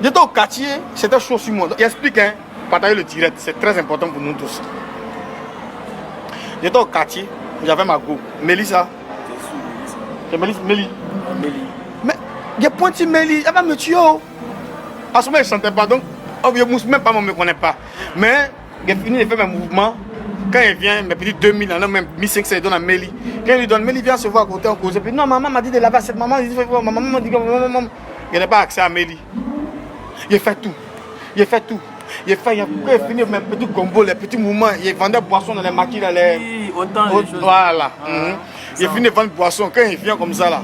J'étais au quartier, c'était chaud sur moi. Il explique, hein, partager le direct, c'est très important pour nous tous. J'étais au quartier, j'avais ma go. Mélissa. C'est Mélie. Mélie. Mais j'ai pointé Mélie, elle va me tuer. À ce moment, je ne sentais pas, donc, même pas, on ne me connaît pas. Mais j'ai fini de faire mes mouvements. Quand il vient, mes petits 2000, même 1500, il donne à Mélie. Quand il lui donne, Mélie vient se voir à côté en cause. Et puis, non, maman m'a dit de laver cette maman. Maman m'a dit que je n'ai pas accès à Mélie. Il fait tout. Il fait tout. Il a fini mes petits combos, les petits mouvements. Il vendait boissons dans les maquis. Oui, autant de choses. Voilà. Il a fini de vendre boissons. Quand il vient comme ça, là.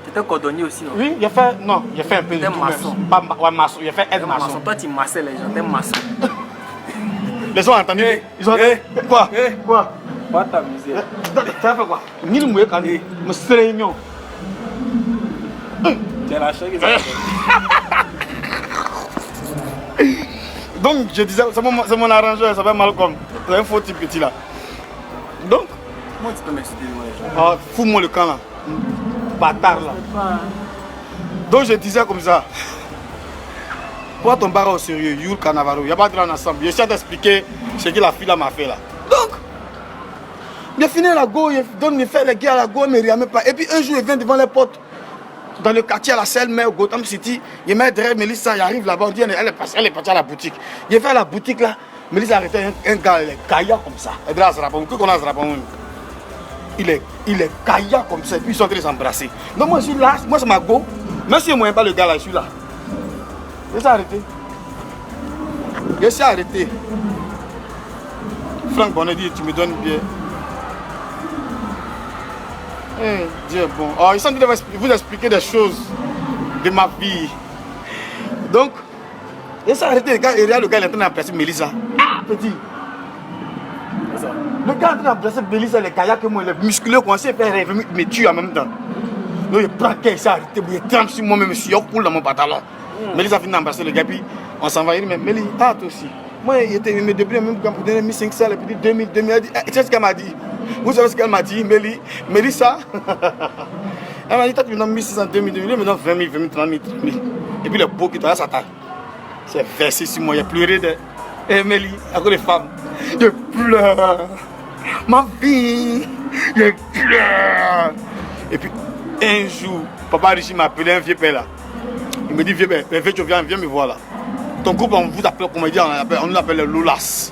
Tu étais cordonnier aussi, non? Oui, il a fait un peu de tout. Maçon. Pas maçon, il a fait aide maçon. Toi, tu massais les gens, t'es maçon. Les gens ont entendu. Ils ont entendu. Quoi? Quoi? Pas t'amuser. Ça fait quoi? Ni le mouillé quand il me réunion. Tu as la chance que ça Donc je disais, c'est mon arrangeur, ça s'appelle Malcolm. C'est un faux type petit là. Donc. Comment tu peux m'expliquer les gens? Fous-moi le camp là. Bâtard là. Donc je disais comme ça. Prends ton barreau au sérieux, Yul Canavaro. Il n'y a pas de rang ensemble. Je sais t'expliquer ce que la fille là m'a fait là. Donc, j'ai fini la go, il donne mes faire les gars à la go, il ne me remet pas. Et puis un jour, il vient devant les potes. Dans le quartier à la selle, mais au Gotham City, il met derrière Mélissa, il arrive là-bas, on dit elle est partie à la boutique. Il fait à la boutique là, Mélissa a arrêté un gars, il est caillat comme ça. Il est caillat comme ça, et puis ils sont en train de s'embrasser. Donc moi je suis là, moi c'est ma go, même si je ne moyen pas le gars là, je suis là. Je suis arrêté. Je suis arrêté. Franck Bonnet dit, tu me donnes bien. Dieu est bon. Ils sont en train de vous expliquer des choses de ma vie. Donc, je suis arrêté, le gars il est en train d'embrasser Mélissa. Ah, petit. Le gars est en train d'embrasser Mélissa, les kayaks que moi, les musculeux commencent à faire rêver, me tuent en même temps. Donc, il prend qu'il s'est arrêté, il trempe sur moi-même, je suis cool dans mon pantalon. Mélissa finit d'embrasser le gars, puis on s'en va. Il dit, mais Mélie, toi aussi. Moi, il me débrouille même quand il me 1500, les petits 2000, elle dit, tu sais ce qu'elle m'a dit? Vous savez ce qu'elle m'a dit, Mélie? Mélissa? Elle m'a dit, toi tu me donnes 1600, 2000, 2000, elle me donne 20 000, 20 000, 30 000, 30 000. Et puis le beau qui t'a sa taille. C'est versé sur moi, il a pleuré de. Mélie, à cause des femmes. Je pleure. Ma vie, je pleure. Et puis, un jour, papa Richie m'a appelé un vieux père là. Il me dit, vieux père, viens me voir là. Ton groupe, on vous appelle, comment dire, on nous appelle les Lolas.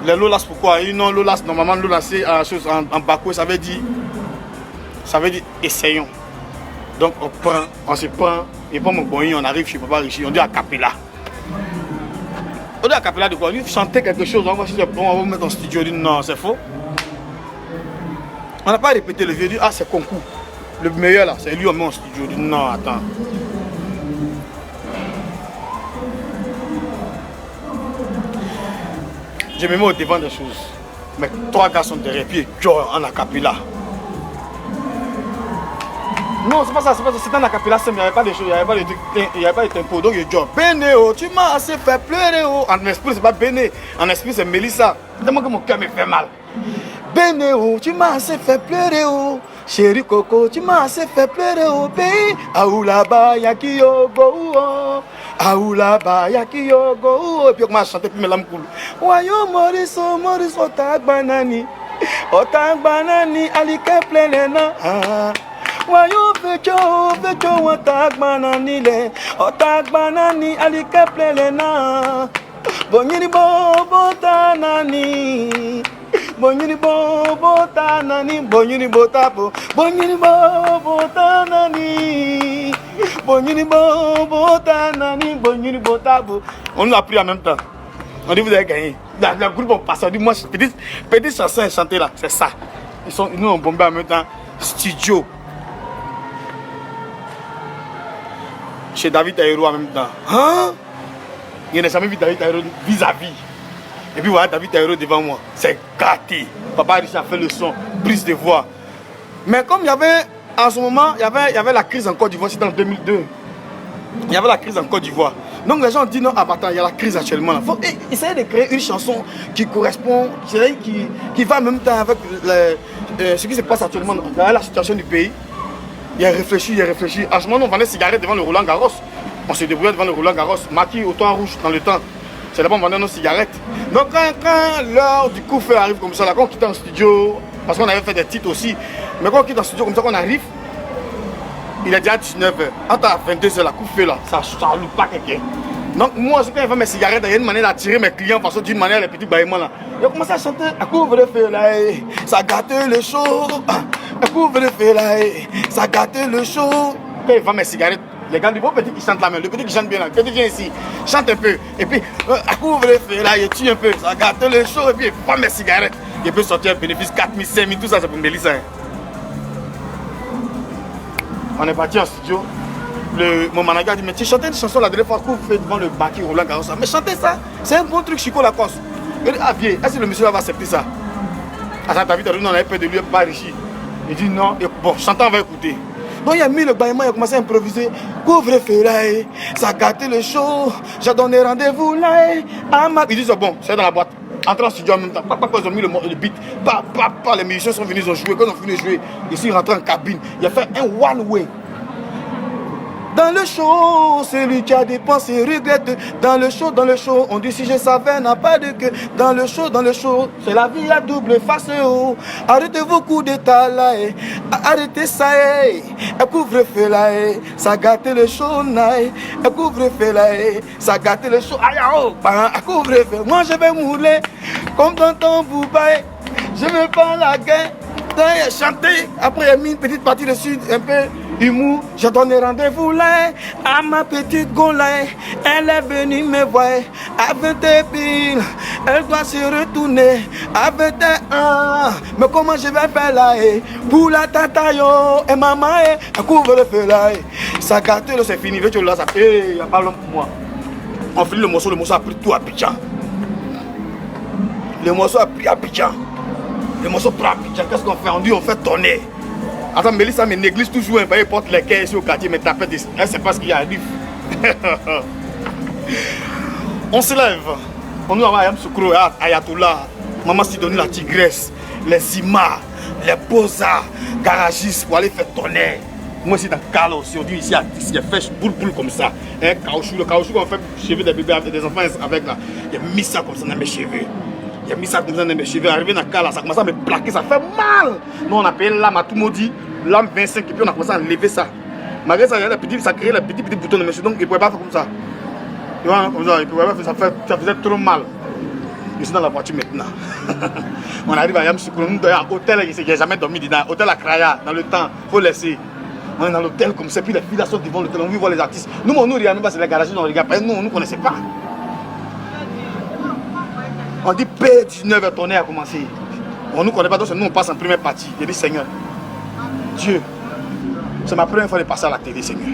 Les Lolas, pourquoi? Non, Lolas, normalement, Lolas, c'est en bakou, ça veut dire essayons. Donc, on se prend, et pas mon boy, on arrive chez papa Richie, on dit a cappella. On dit a cappella de quoi? On dit chanter quelque chose, on va vous mettre en studio, on dit non, c'est faux. On n'a pas répété le vieux, on dit ah, c'est concours. Le meilleur là, c'est lui, on met en studio, on dit non, attends. Je me mets au devant des choses. Mais 3 gars sont derrière, puis en acapella. Non, c'est pas ça, c'était en acapella, il n'y avait pas de choses, il n'y avait pas de tempo. Donc je dis, Bénéo, tu m'as assez fait pleurer. En esprit, c'est pas Béné, en esprit, c'est Mélissa. Tellement que mon cœur me fait mal. Bénéo, tu m'as assez fait pleurer. Chéri Coco, tu m'as assez fait pleurer au pays. Aoulaba, Yakiyogo. Aoulaba, Yakiyogo. Et puis on commence à chanter, puis mes lames coulent. Wayo Moriso, Otak Banani. Otak Banani, Alike Plenena. Wayo Fecho, Otak Banani le. Otak Banani, Alike Plenena. Bonyini Bobo Tanani. Bonyini Bobo Tanani. Bonyini Botapo. Bonyini Bobo Tanani. Bonyini Bobo Tanani. Bonyini Botapo. On nous a pris en même temps. On dit vous avez gagné. Le groupe on passe. On dit moi petite chanson chantée là, c'est ça. Nous on bombé en même temps. Studio. Chez David Taïro en même temps. Hein? Il n'a jamais vu David Taïro vis-à-vis. Et puis voilà David Taïro devant moi. C'est gâté. Papa Richard a fait le son, prise de voix. Mais comme il y avait, en ce moment, il y avait la crise en Côte d'Ivoire, c'était en 2002. Il y avait la crise en Côte d'Ivoire. Donc les gens disent non, attends, il y a la crise actuellement. Il faut essayer de créer une chanson qui correspond, qui va en même temps avec ce qui se passe actuellement dans la situation du pays. Il a réfléchi. En ce moment, on vendait des cigarettes devant le Roland Garros. On se débrouillait devant le Roland Garros, maquillé au temps rouge dans le temps. C'est là-bas on vendait nos cigarettes. Donc quand l'heure du coup fait arrive comme ça, là, quand on quitte en studio, parce qu'on avait fait des titres aussi, mais quand on quitte en studio comme ça, qu'on arrive, il est déjà 19h. Entre à 22h, la coup fait là, ça ne loue pas quelqu'un. Donc moi, quand je vends mes cigarettes, il y a une manière d'attirer mes clients parce que d'une manière, les petits baillements là. J'ai commencé à chanter, à couvre le feu là, ça gâte le show. À couvre le feu là, ça gâte le show. Quand il vend mes cigarettes, les gars du beau petit qui chante la main, le petit qui chante bien là, le petit vient ici, chante un peu. Et puis, à couvre le feu là, il tue un peu, ça gâte le show. Et puis, il vend mes cigarettes. Il peut sortir un bénéfice 4 000, 5 000, tout ça, c'est pour Mélissa. On est parti en studio. Mon manager dit, mais tu chantais une chanson la dernière fois qu'on fait devant le baquet Roland Garros. Mais chantez ça, c'est un bon truc, Chico Lacoste. Il dit, ah vieux, est-ce que le monsieur va accepter ça? À ça, David, on avait peur de lui, pas riche. Il dit non, et bon, chantant, on va écouter. Donc il a mis le baillement, il a commencé à improviser. Couvre-feu là, ça a gâté le show. J'ai donné rendez-vous là. Il dit, c'est bon, c'est dans la boîte. Entré en studio en même temps, ils ont mis le beat, les musiciens sont venus, ils ont joué, quand ils ont fini de jouer, ici ils rentrent en cabine, il a fait un one way. Dans le show, celui qui a dépensé regrette. Dans le show, on dit si je savais n'a pas de queue. Dans le show, c'est la vie à double face. Oh. Arrêtez vos coups d'état là, arrêtez ça, couvre-feu là, ça gâte le show là, couvre-feu là, ça gâte le show. Aïe oh, couvre-feu, moi je vais mouler comme dans ton boubaï. Je veux pas la guerre, chanter. Après il a mis une petite partie dessus, un peu humour. J'ai donné rendez-vous là à ma petite Golin. Elle est venue me voir à 21 piles. Elle doit se retourner à 21. Mais comment je vais faire là pour la tata yo et maman elle couvre le feu là. Ça gâte là, c'est fini. Tu là ça il n'y a pas l'homme pour moi. On finit le morceau a pris tout à Abidjan. Le morceau a pris à Abidjan. Le morceau prend à Abidjan. Qu'est-ce qu'on fait? On dit on fait tourner. Attends, Mélissa me néglige toujours un peu, il porte les caisses ici au quartier, mais tapette, elle sait pas ce qui arrive. On se lève. On nous a Ayam Soukro, Ayatollah, Maman Sidonie la Tigresse, les Ima, les Boza, garagistes pour aller faire tourner. Moi aussi dans Carlo aussi, on dit ici à il a fait boule comme ça. Le caoutchouc qu'on fait cheveux des bébés, des enfants avec là. Il a mis ça comme ça dans mes cheveux. Il a mis ça comme ça dans mes cheveux, arrivé dans le cas là, ça commence à me plaquer, ça fait mal. Nous on a payé l'âme à tout maudit, l'âme 25 et puis on a commencé à enlever ça. Malgré ça, ça créait les petits boutons de mes cheveux, donc il ne pouvait pas faire comme ça. Tu vois, comme ça, il pouvait pas faire, ça faisait trop mal. Je suis dans la voiture maintenant. On arrive à Yamsoukro, nous à l'hôtel, il n'y a jamais dormi dedans, hôtel à Kraya, dans le temps, il faut laisser. On est dans l'hôtel comme ça, puis les filles là sont devant l'hôtel, on veut voir les artistes. Nous, on nous regarde même pas, c'est les garagistes, on regarde pas, nous, on ne connaissait pas. On dit P19 tourner a commencé. On ne nous connaît pas, donc nous on passe en première partie. Je dis Seigneur, Dieu, c'est ma première fois de passer à la télé, Seigneur.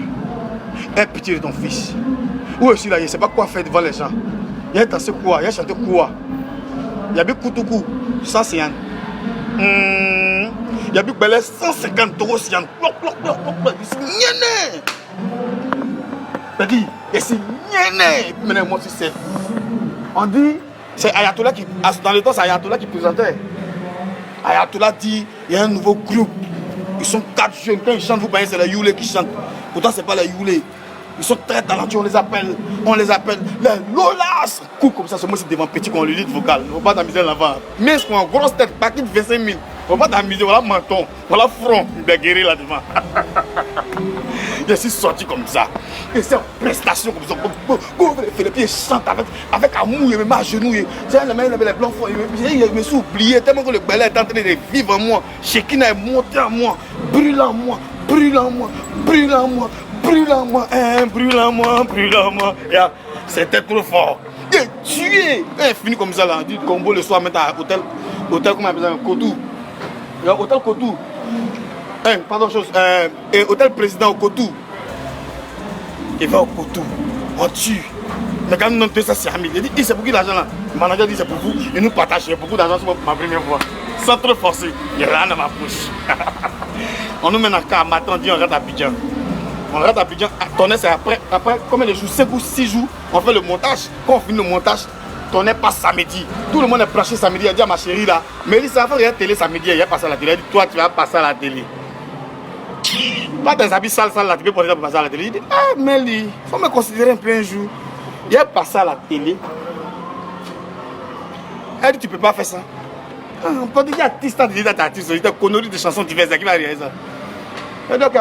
Aie pitié de ton fils. Où est-ce là, je ne sais pas quoi faire devant les gens. Il a dansé quoi, il a chanté quoi. Il y a bu Koutoukou, 150. Il y a bu Belé, 150 euros, c'est un c'est niéné. C'est-à-dire, c'est niéné. Maintenant, moi, c'est. On dit. C'est Ayatollah qui, dans le temps, c'est Ayatollah qui présentait. Ayatollah dit, il y a un nouveau groupe. Ils sont 4 jeunes. Quand ils chantent, vous voyez, c'est les Youlé qui chantent. Pourtant, ce n'est pas les Youlé. Ils sont très talentueux, on les appelle les Lolas. Coupe comme ça, c'est moi, c'est devant petit qu'on le lit vocal. Il ne faut pas t'amuser là-bas. Mais ce qu'on a grosse tête, paquet de 25 000. Il ne faut pas t'amuser, voilà menton, voilà front. Il est guéri là-devant. Je suis sorti comme ça. Et c'est une prestation comme ça. Fait les pieds chante avec amour, il me met à genoux. J'ai les mains, les blancs, il me suis oublié tellement que le balai est en train de vivre en moi. Chekina est monté en moi, brûle en moi, brûle en moi, brûle en moi, brûle en moi, brûle en moi, brûle en moi. C'était trop fort. Et tué. Et fini comme ça là, on dit combo le soir, maintenant à hôtel, comment on appelle ça, Kotou. Hôtel Kotou. Pardon, et hôtel président au Kotou. Il va au Kotou, on tue. Mais quand nous avons ça, c'est ami. Il dit, c'est pour qui l'argent là? Le manager dit, c'est pour vous. Et nous partageons beaucoup d'argent sur ma première fois. Sans trop forcer. Il y a rien dans ma poche. On nous met dans le cas, matin, on dit, on rate à Abidjan. On rate à Abidjan. Tourner, c'est après combien de jours? 5 ou 6 jours, on fait le montage. Quand on finit le montage, tourner passe samedi. Tout le monde est branché samedi. Il a dit à ma chérie là, mais il s'est fait télé samedi. Il a passé à la télé. Il a dit, toi, tu vas passer à la télé. Pas des habits sales là, tu peux porter ça pour passer à la télé. Il dit, ah, Meli, il faut me considérer un peu un jour. Il est passé à la télé. Elle dit, tu peux pas faire ça. Ah, on peut dire, artiste, tu as artiste, tu as conneries de chansons diverses, qui va arriver ça. Et donc,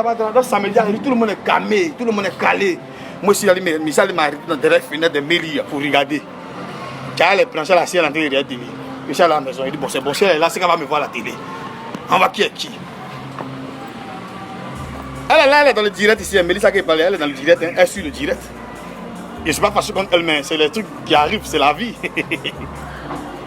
samedi, tout le monde est camé, tout le monde est calé. Moi, je suis allé m'arrêter dans des fenêtres de Meli pour regarder. Car elle est planchée à la sienne en train de regarder la télé. Je suis allé à la maison, il dit, bon, c'est bon, si elle est là, c'est qu'elle va me voir à la télé. On va qui est qui? Elle est dans le direct ici, Mélissa qui parle, elle est dans le direct, hein, elle suit le direct. Je ne suis pas fâché contre elle, mais c'est les trucs qui arrivent, c'est la vie.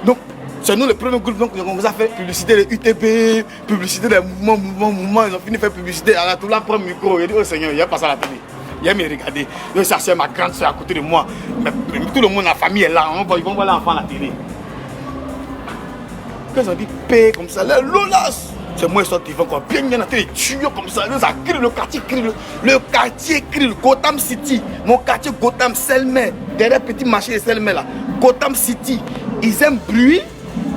Donc, c'est nous le premier groupe, donc on vous a fait publicité de UTP, publicité des mouvements, ils ont fini de faire publicité. Alors tout là prend le micro, il dit, oh Seigneur, il a passé à la télé. Il a me regardé. Donc ça c'est ma grande soeur à côté de moi. Mais tout le monde, la famille est là, ils vont voir l'enfant à la télé. Quand ils ont dit paix comme ça, les lolas. C'est moi qui sont vivants quoi, bien dans les tuyaux comme ça, ça crie, le quartier crie, le quartier crie, le Gotham City, mon quartier Gotham Selmer, derrière petit marché de Selmer là, Gotham City, ils aiment bruit,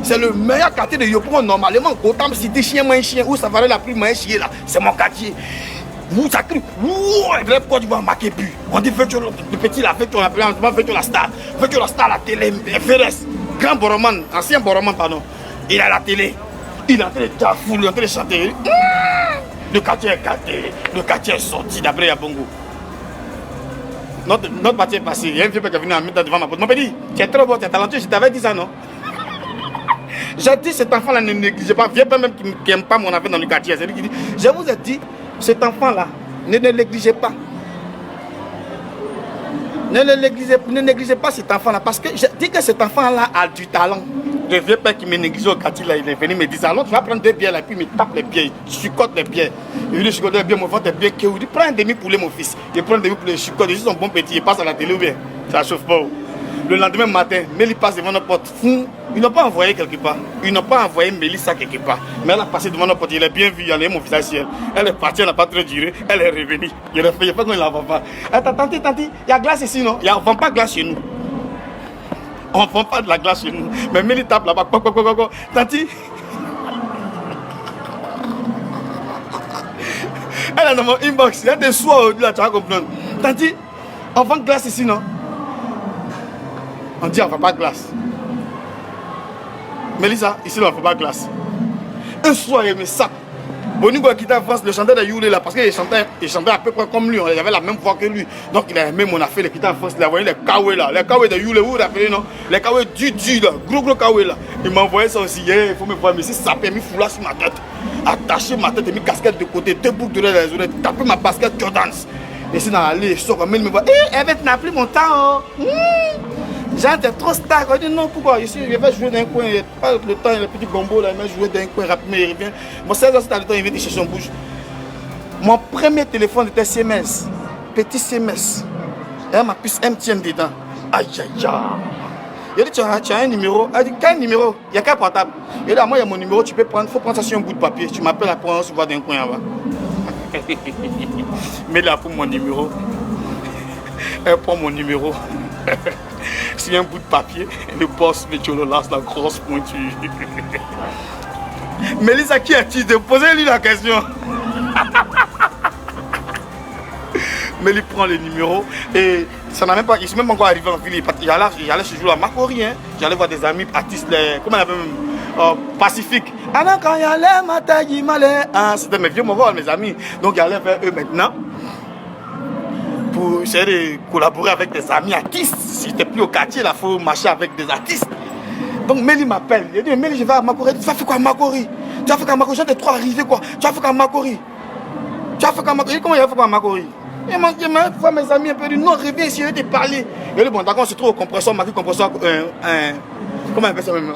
c'est le meilleur quartier de Yopougon normalement, Gotham City, chien, moins chien, où ça valait la plus moins chien là, c'est mon quartier. Vous ça crie, bref quoi tu vas marquer plus, on dit fais le petit là, fais la star à la télé, FRS, grand Boroman, ancien Boroman pardon, il a la télé. Il est en train de tafouler, il est en train de chanter. Le quartier est gâté, le quartier est sorti d'après Yabongo. Notre parti est passé. Il y a une fille qui est venue en mettre devant ma porte. Mon petit, tu es trop beau, tu es talentueux, je t'avais dit ça, non? J'ai dit, cet enfant-là ne négligez pas. Viens pas même qui n'aime pas mon affaire dans le quartier. C'est lui qui dit, je vous ai dit, cet enfant-là, ne négligez pas. Ne négligez pas cet enfant-là. Parce que je dis que cet enfant-là a du talent. Le vieux père qui me négligeait au quartier, là, il est venu me dire, alors tu vas prendre 2 bières là, puis il me tape les pieds, il chicote les pieds. Il dit, chicote les pieds, mon frère, tes pieds, il dit, prends un demi-poulet, mon fils. Il prend un demi-poulet, il chicote, il dit, son bon petit, il passe à la télé ou bien. Ça chauffe pas. Le lendemain matin, Mélie passe devant notre porte. Ils n'ont pas envoyé quelque part. Ils n'ont pas envoyé Mélissa quelque part. Mais elle a passé devant notre porte, il est bien vu, il a mon visage ciel. Elle est partie, elle n'a pas trop duré, elle est revenue. Il a fait quand il la vend pas. Attends, tanti, il y a glace ici, non? Il ne vend pas glace chez nous. On ne vend pas de la glace chez nous. Mais Mélie tape là-bas. Tanti. Elle est dans mon inbox. Il y a des soirs aujourd'hui là, tu vas comprendre. Tanti, on vend glace ici, non? On dit on ne vend pas de glace. Mélissa, ici on ne vend pas de glace. Un soir, il me sape. Bonigo a quitté en France, le chanteur de Youlé là, parce qu'il chantait à peu près comme lui, il avait la même voix que lui. Donc il a aimé mon affaire, il a quitté en France, il a envoyé les kawaii là, les kawaii de Youlé, vous vous rappelez non? Les kawaii du là, gros kawaii là. Il m'a envoyé ça aussi, il faut me voir, mais si ça a mis foulard sur ma tête, attaché ma tête, et mis casquette de côté, 2 boucles de les oreilles, taper ma basket Jordans. Et c'est dans l'allée, je sors comme il me voit, Evette n'a plus mon temps. Jean, t'es trop star. Il dit non, pourquoi? Ici, je vais jouer d'un coin, il n'y a pas le temps, le petit gombo là, il va jouer d'un coin rapidement, il revient. Bon, 16 heures, c'est le temps, il vient chercher son bouche. Mon premier téléphone était CMS, petit CMS. Et ma puce MTN dedans. Aïe, aïe, aïe. Il dit, tu as un numéro? Elle dit, quel numéro? Il n'y a qu'un portable. Il dit, moi, il y a mon numéro, tu peux prendre, il faut prendre ça sur un bout de papier. Tu m'appelles après, on se voit d'un coin là-bas. Mais là, pour mon numéro. Elle prend mon numéro. Sur un bout de papier, le boss Métiololas, la grosse pointure. Mélissa, qui est-il? Posez-lui la question. Mélie prend le numéro et ça n'a même pas. Il ne s'est même pas encore arrivé en ville. J'allais ce jour à Makori, hein. J'allais voir des amis artistes, comment on appelle même Pacifique. Alors quand il y allait, Matayi Malais. C'était mes vieux moments, mes amis. Donc j'allais vers eux maintenant. Pour essayer de collaborer avec des amis artistes. Si j'étais plus au quartier, il faut marcher avec des artistes. Donc Mélie m'appelle. Il dit, Mélie, je vais à Makori. Tu vas faire quoi à Makori? Tu vas faire quoi à Makori? J'ai 3 arrivés quoi. Tu vas faire quoi à Makori? Tu vas faire quoi à Makori? Comment il va faire quoi à Makori? Il m'a dit, mes amis un peu dit, non, reviens ici, je vais te parler. Il dit, bon, d'accord, on se trouve au compresseur, ma vie compresseur, comment on appelle ça même?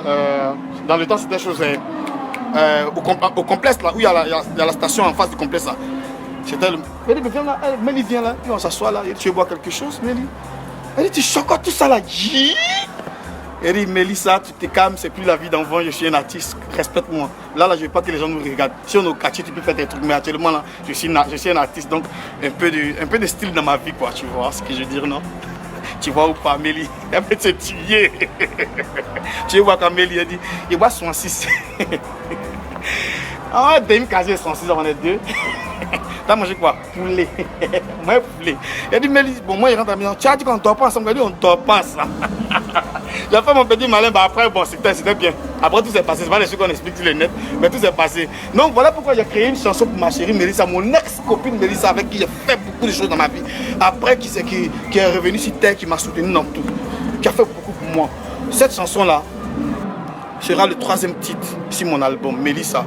Dans le temps, c'était des choses, au complexe là, où il y a la station en face du complexe là. C'était le. Elle dit, viens là, Mélie vient là, puis on s'assoit là, elle dit, tu veux boire quelque chose, Mélie? Elle dit, tu chocottes tout ça là. Elle dit, Mélissa, tu te calmes, c'est plus la vie d'enfant, je suis un artiste, respecte-moi. Là, je ne veux pas que les gens nous regardent. Si on est au quartier, tu peux faire des trucs, mais actuellement, là, je suis un artiste, donc un peu de style dans ma vie, quoi, tu vois ce que je veux dire, non? Tu vois ou pas, Mélie? Elle va te tuer. Tu vois quand Mélie, elle dit, il voit 66. Ah, Demi Kazi est 66, on est 2. T'as mangé quoi? Poulet. Moi, poulet. Il a dit, Mélissa, bon, moi, il rentre à la maison. Tu as dit qu'on ne dort pas ensemble. Il a dit, on ne dort pas ensemble. J'ai fait mon petit malin, bah après, bon, c'était bien. Après, tout s'est passé. C'est pas les choses qu'on explique sur le net, mais tout s'est passé. Donc, voilà pourquoi j'ai créé une chanson pour ma chérie Mélissa, mon ex-copine Mélissa, avec qui j'ai fait beaucoup de choses dans ma vie. Après, qui est revenu sur terre, qui m'a soutenu dans tout, qui a fait beaucoup pour moi. Cette chanson-là sera le 3e titre sur mon album, Mélissa.